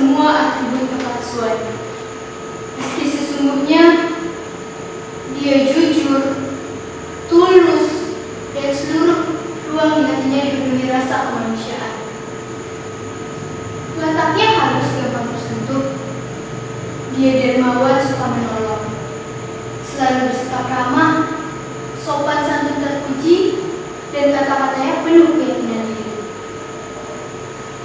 semua atribut kepalsuan. Meski sesungguhnya dia jujur, tulus, dan seluruh ruang di hatinya dipenuhi rasa kemanusiaan. Wataknya halus, gampang tersentuh. Dia dermawan, suka menolong, selalu bersikap ramah, sopan santun terpuji, dan kata-katanya penuh keyakinan diri.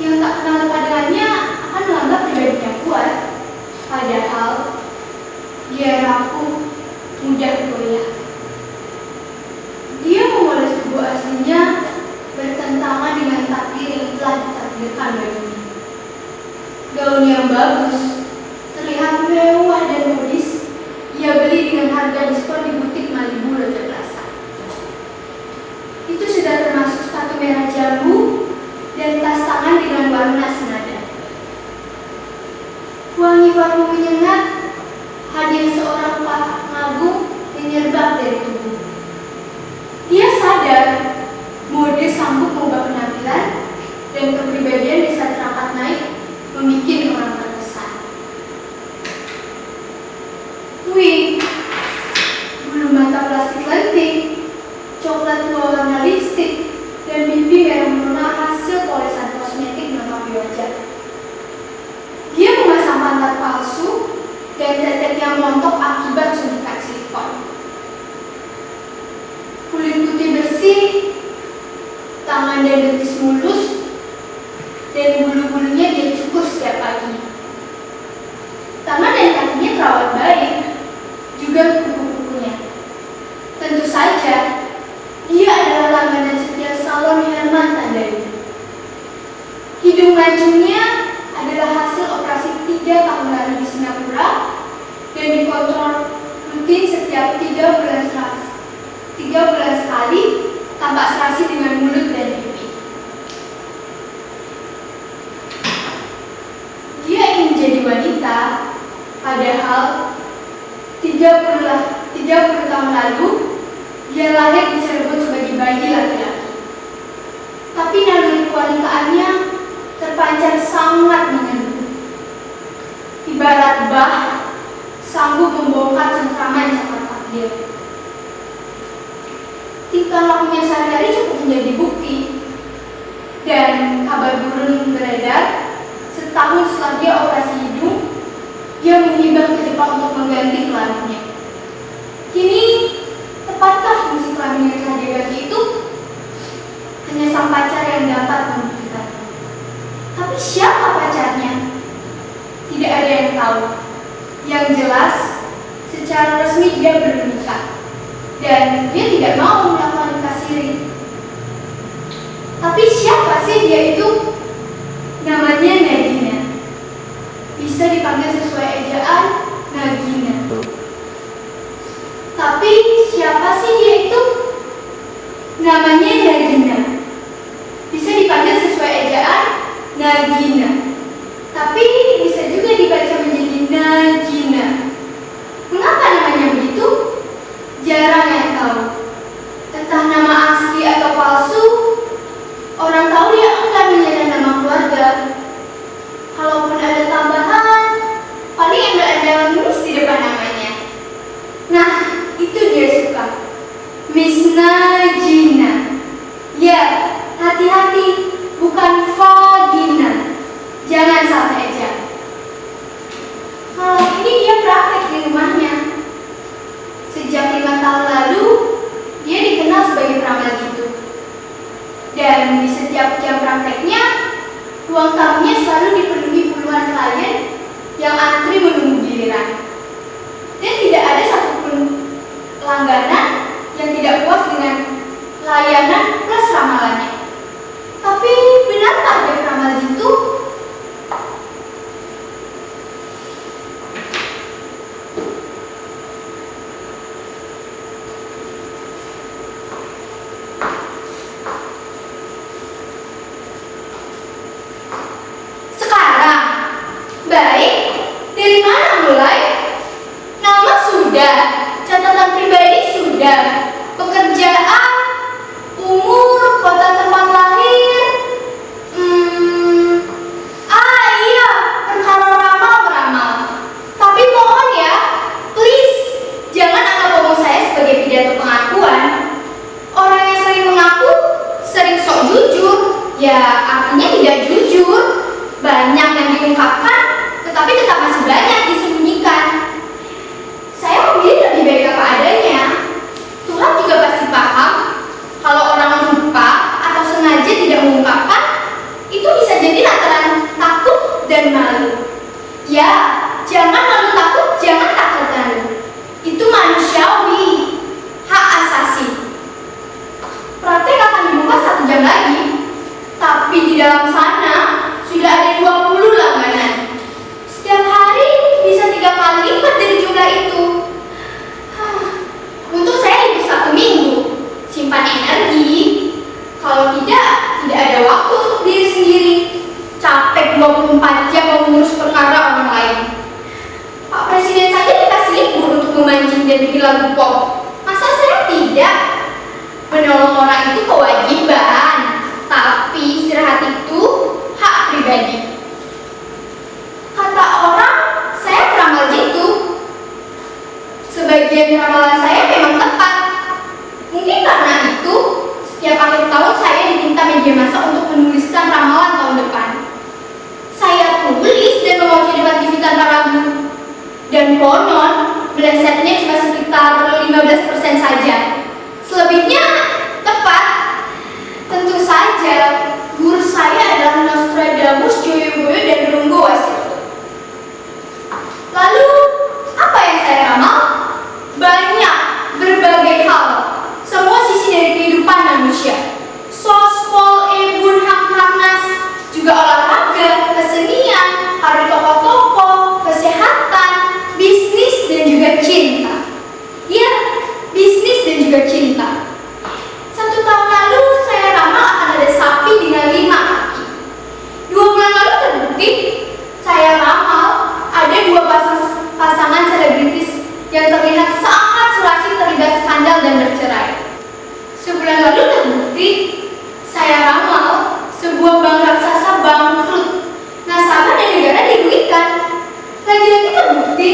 Yang tak kenal lekat dengannya akan menganggap pribadinya kuat, padahal dia rapuh, mudah goyah. Dia memoles tubuh aslinya bertentangan dengan takdir yang telah ditakdirkan baginya. Gaun yang bagus, terlihat mewah dan modis, ia beli dengan harga diskon di butik Malibu Lotte Plaza. Itu sudah termasuk sepatu merah jambu dan tas tangan dengan warna senada. Wangi parfum menyengat, hadiah seorang pengagum menyerbak dari tubuh. Dia sadar mode sanggup mengubah penampilan dan kepribadian bisa terangkat naik, membuat orang terkesan. Wih, bulu mata plastik lentik, coklat tua warna lipstik, dan pipi merah merona hasil polesan kosmetik melengkapi wajah. Dia memasang pantat palsu dan tetek yang montok akibat suntikan silikon. Kulit putih bersih, tangan dan betis mulus, dan bulu-bulunya dia cukur setiap pagi. Tangan dan kakinya terawat baik, juga kuku-kukunya. Tentu saja, dia adalah langganan setia salon Herman Tandani. Hidung mancungnya adalah hasil operasi 3 tahun lalu di Singapura dan dikontrol rutin setiap 3 bulan sekali tanpa serasi dengan mulut dan pipi. Dia ingin jadi wanita, padahal 30 tahun lalu dia lahir di Cirebon sebagai bayi laki-laki. Tapi naluri kewanitaannya terpancar sangat menyentuh. Ibarat bah sanggup membongkar cengkraman cacat takdir. Tingkah lakunya sehari-hari cukup menjadi bukti. Dan kabar burung beredar, setahun setelah dia operasi hidung, dia menghibah ke Jepang untuk mengganti kelaminnya. Kini, tepatkah fungsi kelamin yang telah dia ganti itu? Hanya sang pacar yang dapat membuktikannya. Tapi siapa pacarnya? Tidak ada yang tahu. Yang jelas, secara resmi dia belum menikah. Dan dia tidak mau melakukan nikah siri. Tapi siapa sih dia itu? Namanya Nagina. Bisa dipanggil sesuai ejaan Nagina. Tapi siapa sih dia itu? Namanya Nagina. Bisa dipanggil sesuai ejaan Nagina. Tapi bisa juga dibaca menjadi Nagina. Mengapa namanya begitu? Jarang yang tahu. Entah nama asli atau palsu, orang tahu dia enggan menyadari nama keluarga. Kalaupun ada tambahan, paling embel-embelan nulis di depan namanya. Nah, itu dia suka. Miss Nagina. Ya, hati-hati, bukan vagina. Jangan salah eja. Kalau ini dia praktek di rumahnya. Sejak 5 tahun lalu, dia dikenal sebagai peramal jitu. Dan di setiap jam prakteknya, ruang tamunya selalu dipenuhi puluhan klien yang antri menunggu giliran. Dan tidak ada satupun langganan yang tidak puas dengan layanan plus ramalannya. Tapi benarkah dia peramal jitu? Dari mana ya artinya tidak jujur. Banyak yang diungkapkan, tetapi tetap masih banyak disembunyikan. Saya memilih lebih baik apa adanya. Tuhan juga pasti paham kalau orang lupa atau sengaja tidak mengungkapkan, itu bisa jadi lantaran takut dan malu. Ya, jangan malu takut, jangan takut malu. Itu manusiawi, hak asasi. Praktek akan dibuka 1 jam lagi, tapi di dalam sana sudah ada 20 langganan. Setiap hari bisa 3 kali lipat dari jumlah itu. Untuk saya libur 1 minggu, simpan energi. Kalau tidak ada waktu untuk diri sendiri. Capek 24 jam mengurus perkara orang lain. Pak Presiden saja dikasih libur untuk memancing dan bikin lagu pop. Masa saya tidak? Menolong orang itu kewajiban, tapi istirahat itu hak pribadi. Kata orang, saya beramal gitu. Sebagian ramalan saya memang tepat. Mungkin karena itu, setiap akhir tahun saya diminta media massa untuk menuliskan ramalan tahun depan. Saya tulis dan membaca debat TV tanpa ragu. Dan konon, melesetnya cuma sekitar 15% saja. Selebihnya tepat. Tentu saja, guru saya adalah Nostradamus, Joyoboyo, dan Runggo Wasilolo. Lalu, apa yang saya ramal? Banyak, berbagai hal. Semua sisi dari kehidupan manusia. Sospol, Ebun, Hamkarnas, juga olahraga, kesenian, hari tokoh-tokoh, kesehatan, bisnis, dan juga cinta. Ya, bisnis dan juga cinta. 1 tahun lalu saya ramal akan ada sapi dengan 5 kaki. 2 bulan lalu terbukti saya ramal ada 2 pasangan selebritis yang terlihat sangat serasi terlibat skandal dan bercerai. Sebulan lalu terbukti saya ramal sebuah bank raksasa bangkrut, nasabah dan negara dirugikan. Lagi-lagi terbukti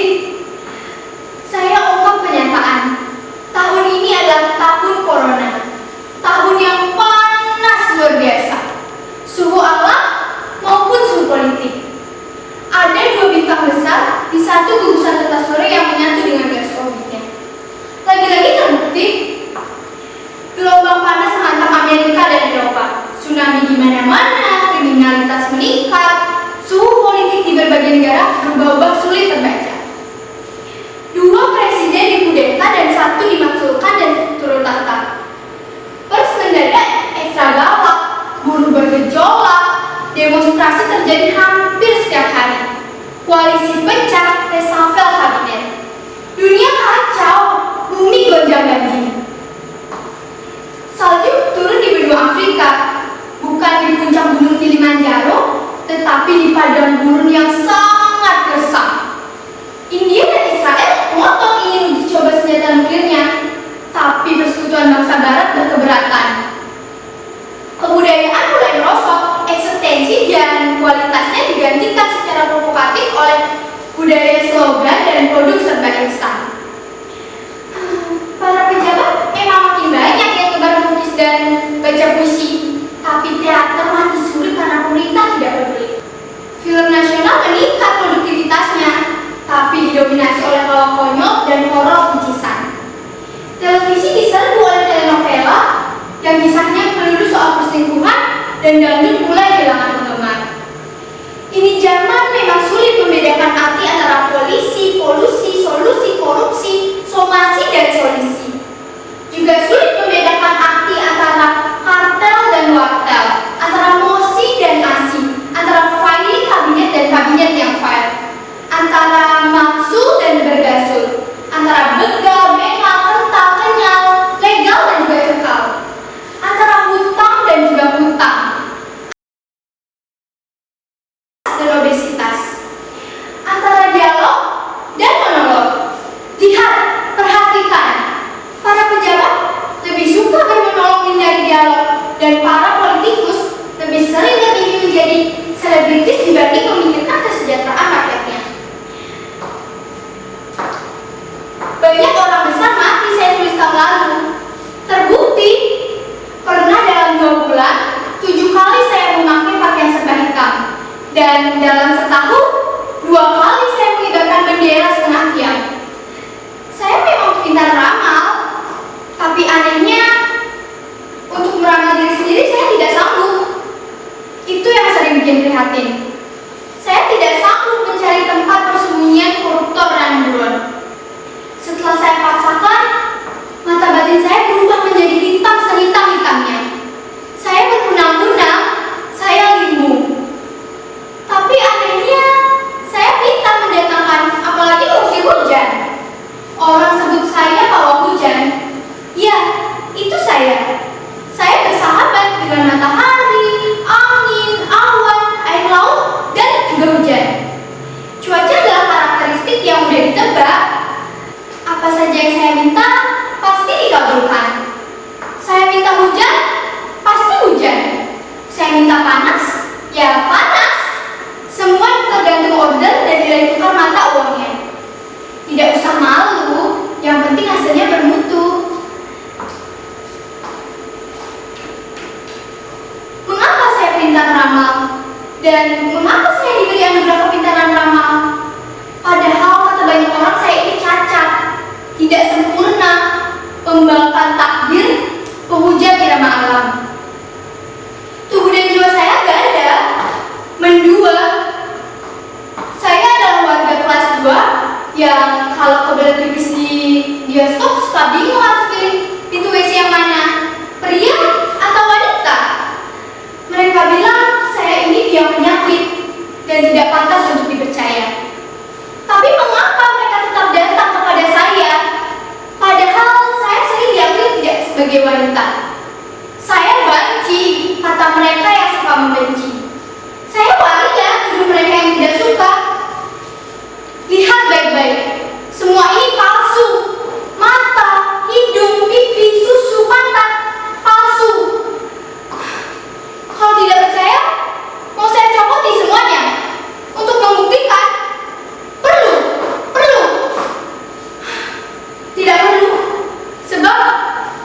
saya ungkap kenyataan. Tahun ini adalah tahun corona, tahun yang panas luar biasa, suhu alam maupun suhu politik. Ada 2 bintang besar di satu gugusan kertas sore yang menyatu dengan garis orbitnya. Lagi-lagi terbukti gelombang panas menghantam Amerika dan Eropa, tsunami di mana-mana, kriminalitas meningkat, suhu politik di berbagai negara berubah-ubah sulit terbaca. 2 presiden dikudeta dan 1 dimaksulkan dan turun tahta. Pers mendadak ekstra galak, buruh bergejolak, demonstrasi terjadi hampir setiap hari. Koalisi pecah, reshuffle kabinet. Dunia kacau, bumi gonjang-ganjing. Salju turun di benua Afrika, bukan di puncak gunung Kilimanjaro, tetapi di padang gurun yang sangat gersang. India dan Israel ngotot ingin uji coba senjata nuklirnya, tapi persekutuan bangsa Barat berkeberatan. Kebudayaan mulai merosot, eksistensi dan kualitasnya digantikan secara provokatif oleh budaya slogan dan produk serba instan. Para pejabat memang makin banyak yang tebar lukis dan baca puisi, tapi teater mati suri karena pemerintah tidak peduli. Film nasional meningkat produktivitasnya, tapi didominasi oleh hal konyol dan horor picisan. Televisi diserbu oleh telenovela yang kisahnya melulu soal perselingkuhan dan dangdut mulai kehilangan penggemar. Ini zaman memang sulit membedakan arti antara polisi, polusi, solusi, korupsi, somasi, dan solusi. Juga sulit membedakan arti antara kartel dan wartel, antara mosi dan nasi, antara filing kabinet dan kabinet yang file, antara maksul dan bergasul, antara begal, bengal, kental, kenyal, legal dan juga kekal, antara hutang dan juga hutang, Dan mengapa saya diberi anugerah kepintaran ramal? Padahal kata banyak orang saya ini cacat, tidak sempurna, pembangkang takdir, penghujat irama alam. Tubuh dan jiwa saya ganda, mendua. Saya adalah warga kelas 2 yang kalau kebelet pipis di bioskop suka bingung harus pilih pintu WC yang mana, pria atau wanita. Mereka bilang saya ini biang penyakit dan tidak pantas untuk dipercaya. Tapi mengapa mereka tetap datang kepada saya? Padahal saya sering diakui tidak sebagai wanita. Saya benci kata mereka yang suka membenci. Saya waria tuduh mereka yang tidak suka. Lihat baik-baik, semua ini palsu. Mata, hidung, pipi, susu, pantat, palsu. Kalau tidak percaya, mau saya copoti semuanya untuk membuktikan. Perlu. Tidak perlu, sebab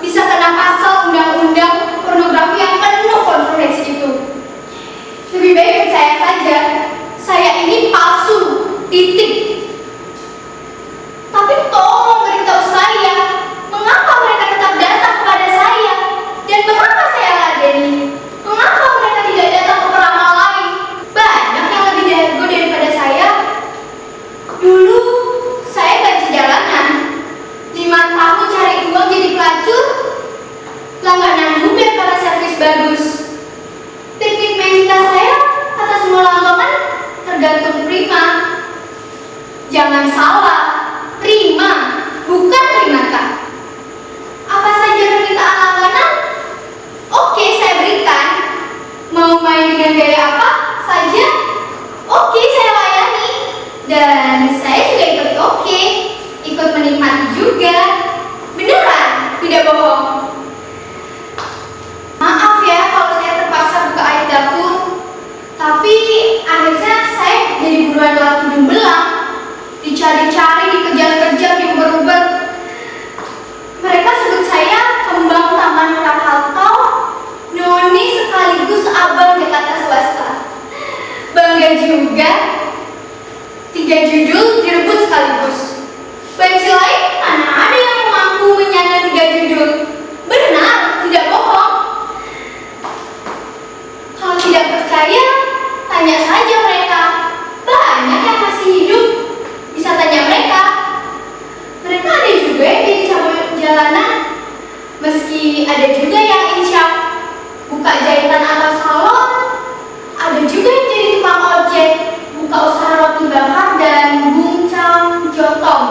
bisa kena pasal undang-undang pornografi yang penuh kontroversi itu. Lebih baik percaya saja, saya ini palsu, titik. Tapi tolong beritahu saya, mengapa mereka tetap datang kepada saya? Dan mengapa saya ladeni? Mengapa mereka tidak datang ke peramal lain? Banyak yang lebih jago daripada saya. Dulu, saya banci jalanan. 5 tahun cari uang jadi pelacur. Langganan Uber karena servis bagus. Teknik mental saya, kata semua langganan, tergantung prima. Jangan salah, prima, bukan primata. Apa saja permintaan langganan? Oke, saya berikan. Mau main dengan gaya apa saja? Oke, saya layani. Dan saya juga ikut oke, ikut menikmati juga. Beneran, tidak bohong. Maaf ya kalau saya terpaksa buka air dapur. Tapi akhirnya saya jadi buruan lelaki hidung belang. Dicari-cari, dikejar-kejar, diuber-uber. Mereka sebut saya kembang taman Krakatau, noni sekaligus abang Jakarta swasta. Bangga juga, 3 judul direbut sekaligus. Banci lain mana ada yang mampu menyandang 3 judul. Benar, tidak bohong. Kalau tidak percaya, tanya saja mereka. Banyak yang masih hidup, bisa tanya mereka. Mereka ada juga yang jadi cabul jalanan. Meski ada juga yang insyaf, buka jahitan atau salon. Ada juga yang jadi tukang ojek, buka usaha roti bakar dan bungcam jotong.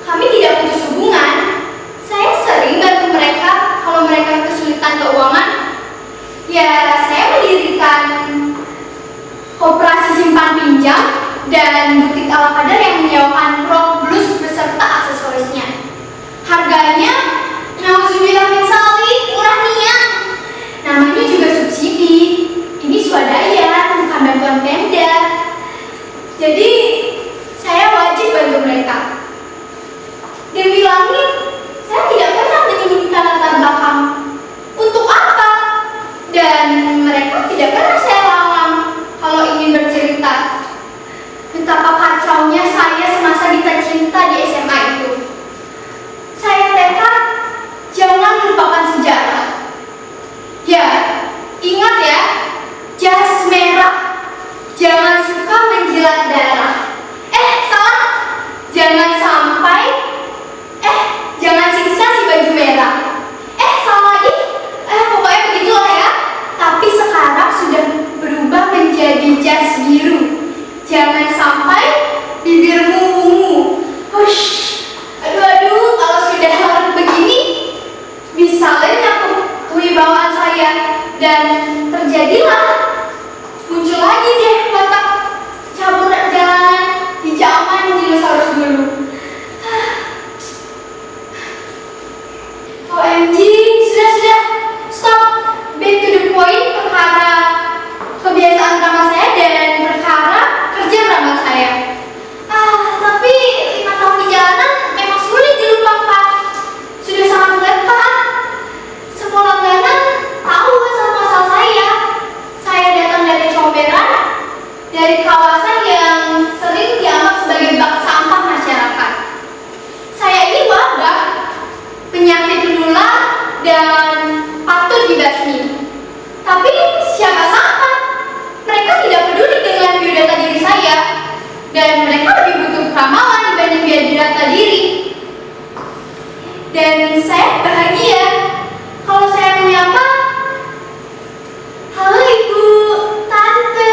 Kami tidak putus hubungan. Saya sering bantu mereka kalau mereka kesulitan keuangan. Ya, saya mendirikan koperasi simpan pinjam dan butik ala kader yang menyewakan rok, blus beserta aksesorisnya. Harganya, nauzubillah min dzalik, murah niat. Namanya juga subsidi. Ini swadaya, bukan bantuan Pemda. Jadi, saya wajib bantu mereka. Dewi Langit, saya tidak pernah menyembunyikan latar belakang. Untuk apa? Dan mereka tidak pernah saya larang kalau ingin bercerita. Betapa kacaunya saya semasa Dita Cinta di SMA itu. Saya tekad jangan lupakan sejarah. Ya, ingat ya, jas merah. Jangan suka menjilat darah. Salah. Jangan sampai jangan siksa si baju merah. Salah lagi. Pokoknya begitulah ya. Tapi sekarang sudah berubah menjadi jas biru. Jangan sampai bibirmu ungu. Hush. Aduh, kalau sudah larut begini, bisa lenyap kewibawaan saya. Dan terjadilah, muncul lagi deh watak cabur jalanan di zaman dinosaurus dulu. OMG, sudah, stop. Back to the point, perkara kebiasaan ramah saya dan perkara kerja ramah saya. Tapi 5 tahun di jalanan memang sulit dilupakan. Sudah sangat melekat. Semua langganan tahu asal-muasal saya. data diri. Dan saya bahagia kalau saya menyapa, "Halo Ibu, Tante,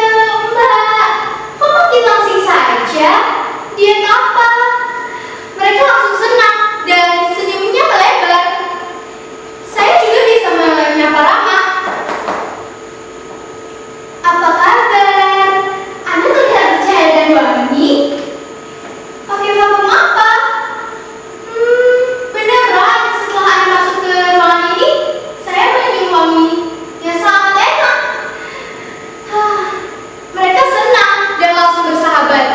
Mbak, kok makin langsing saja? Diet apa?" Mereka langsung senang dan senyumnya melebar. Saya juga bisa menyapa ramah. "Apa kabar? Anda terlihat bercahaya dan wangi. Pakai parfum apa? Beneran, setelah Anda masuk ke ruangan ini, saya menyium wangi yang sangat enak." Mereka senang dan langsung bersahabat.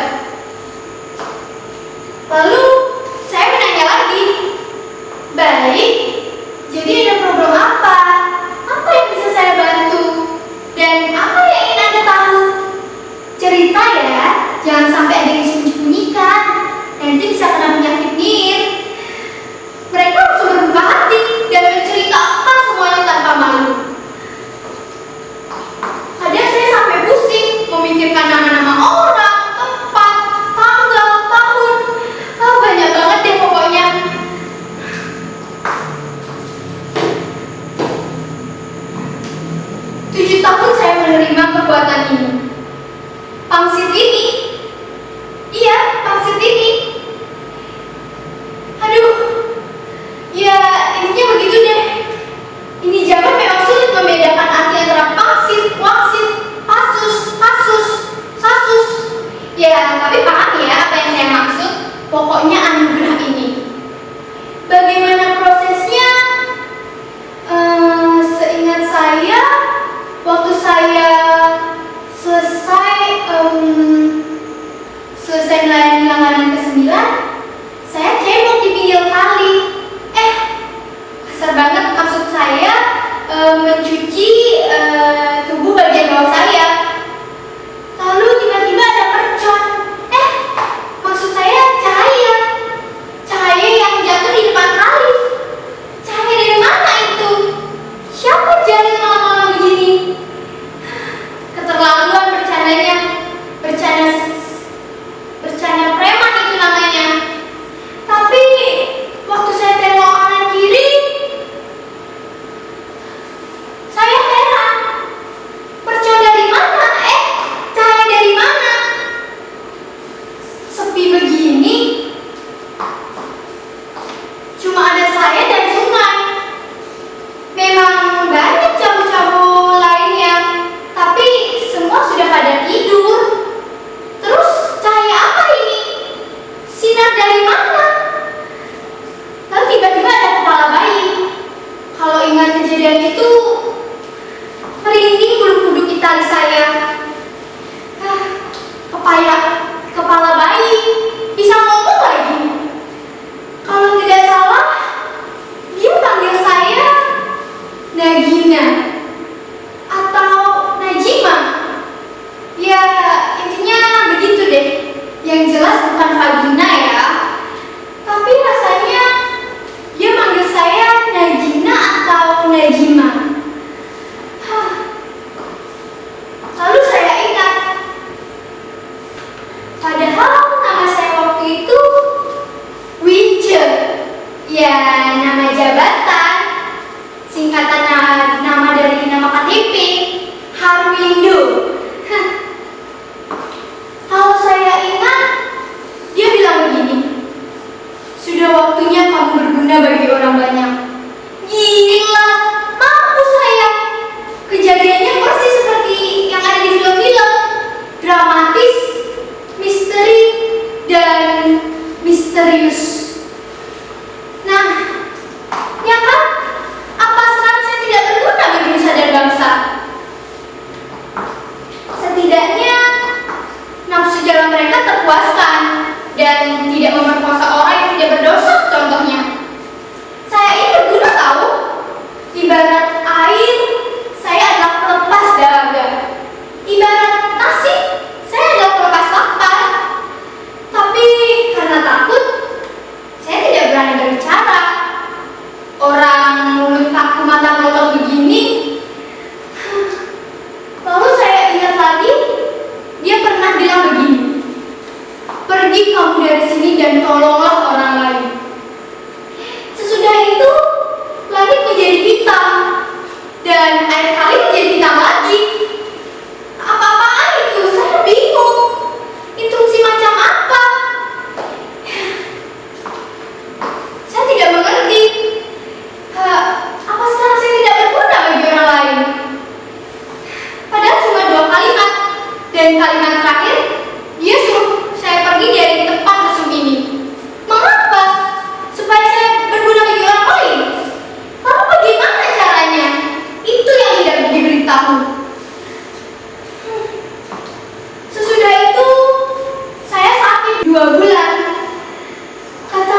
Lalu saya menanya lagi, "Baik, jadi ada problem apa? Apa yang bisa saya bantu? Dan apa yang ingin Anda tahu? Cerita ya, jangan sampai ada yang disembunyikan. Nanti bisa kena penyakit NIR." Mereka langsung berbuka hati dan menceritakan semuanya tanpa malu. Kadang saya sampai pusing memikirkan nama-nama orang, tempat, tanggal, tahun. Banyak banget deh pokoknya. 7 tahun saya menerima kekuatan ini. Pangsit ini. Iya, pangsit ini. Aduh. Ya, intinya begitu deh. Ini zaman memang sulit membedakan arti antara pangsit, wangsit, pasus, kasus, sasus. Ya, tapi paham ya apa yang saya maksud. Pokoknya anugerah ini. Bagaimana prosesnya? Seingat saya, waktu saya selesai melayani langganan ke-9, saya cebok di pinggir kali. Kasar banget, maksud saya mencuci tubuh bagian bawah saya. Lalu tiba-tiba ada mercon. Maksud saya cahaya yang jatuh di depan kali. Cahaya dari mana itu? Siapa jahit malam-malam begini? Keterlaluan bercandanya. Bercanda preman itu namanya. Tapi waktu saya tengok kanan kiri, saya heran. Mercon dari mana? Cahaya dari mana? Sepi begini. Cuma ada saya dan sungai. Memang banyak cabut-cabut lainnya, tapi semua sudah pada tidur. Terus cahaya apa ini? Sinar dari mana? Lalu tiba-tiba ada kepala bayi. Kalau ingat kejadian itu, merinding bulu kuduk itali saya. Kepala bayi bisa ngomong lagi. Kalau tidak salah, dia panggil saya Nagina atau Najima. Ya, intinya begitu deh. Yang jelas bukan vagina ya. Tapi rasanya dia manggil saya Najina atau Najima. Lalu saya ingat, padahal nama saya waktu itu Wince. Ya, nama jabatan, singkatan nama dari nama KTP, Harwindo. Kalau saya ingat, dia bilang begini, "Sudah waktunya kamu berguna bagi orang banyak." Gila, mampus saya. Kejadiannya persis seperti yang ada di film-film. Dramatis, misteri, dan misterius. Nah, ya kan? Apa sekarang saya tidak itu langit menjadi hitam dan air kali menjadi hitam lagi. Apa-apaan itu? Saya bingung. Instruksi macam apa? Saya tidak mengerti. Apa sekarang saya tidak berguna bagi orang lain? Padahal cuma 2 kalimat. Dan kalimat terakhir, dia suruh saya pergi dari tempat mesum ini. Mengapa? Supaya saya berguna bagi orang lain. Lalu bagaimana caranya? Itu yang tidak diberitahu. Sesudah itu, saya sakit 2 bulan. Kata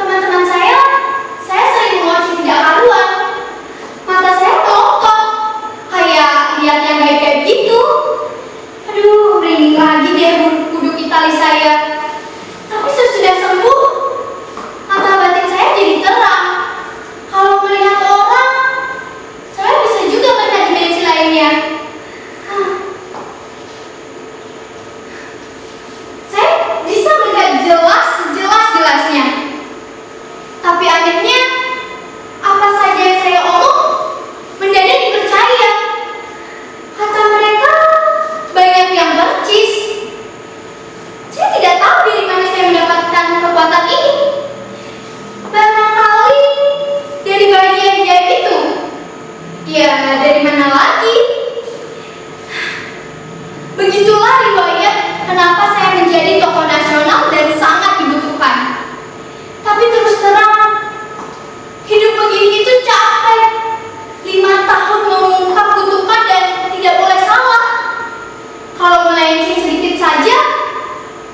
teman-teman saya sering mengoci tidak karuan. Mata saya melotot, kayak lihat yang gaib-gaib gitu. Aduh, merinding lagi deh kuduk itali saya. Tapi sesudah sembuh, mata batin saya jadi terang. Kalau melihat orang, saya bisa juga melihat dimensi lainnya. Saya bisa melihat jelas-jelasnya. Tapi anehnya, apa saja yang saya omong mendadak dipercaya. Kata mereka, banyak yang percis. Saya tidak tahu dari mana saya mendapatkan kekuatan ini. Barangkali dari bagian jahit itu. Ya, dari mana lagi? Begitulah riwayat kenapa saya menjadi tokoh nasional dan sangat dibutuhkan. Tapi terus terang, hidup begini itu capek. 5 tahun mengungkap kutukan dan tidak boleh salah. Kalau melenceng sedikit saja,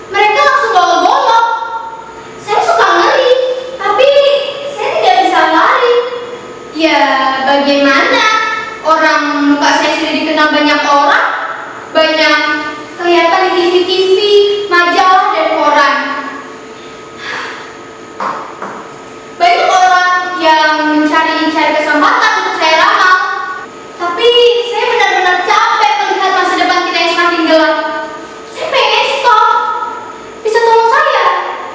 mereka langsung bawa golok. Saya suka ngeri, tapi saya tidak bisa lari. Ya, bagaimana? Orang muka saya sudah dikenal banyak orang, banyak kelihatan di TV-TV, majalah, dan koran. Banyak orang yang mencari kesempatan untuk saya ramal. Tapi saya benar-benar capek melihat masa depan kita yang semakin gelap. Saya pengen stop. Bisa tolong saya?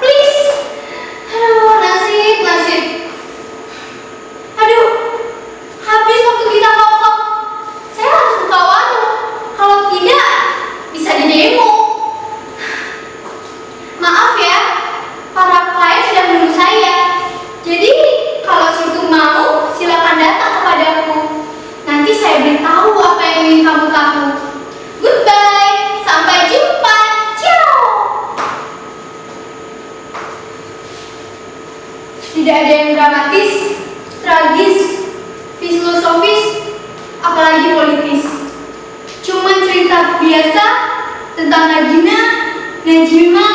Please. Aduh, nasib. Aduh, habis waktu kita ngomong. Saya harus buka warung. Kalau tidak, bisa didemo. Maaf ya, para klien sudah menunggu saya. Jadi, kalau situ mau, silakan datang kepadaku. Nanti saya beritahu apa yang ingin kamu tahu. Goodbye, sampai jumpa. Ciao. Tidak ada yang dramatis, tragis, filosofis, apalagi politis. Cuman cerita biasa tentang Nagina, Najima,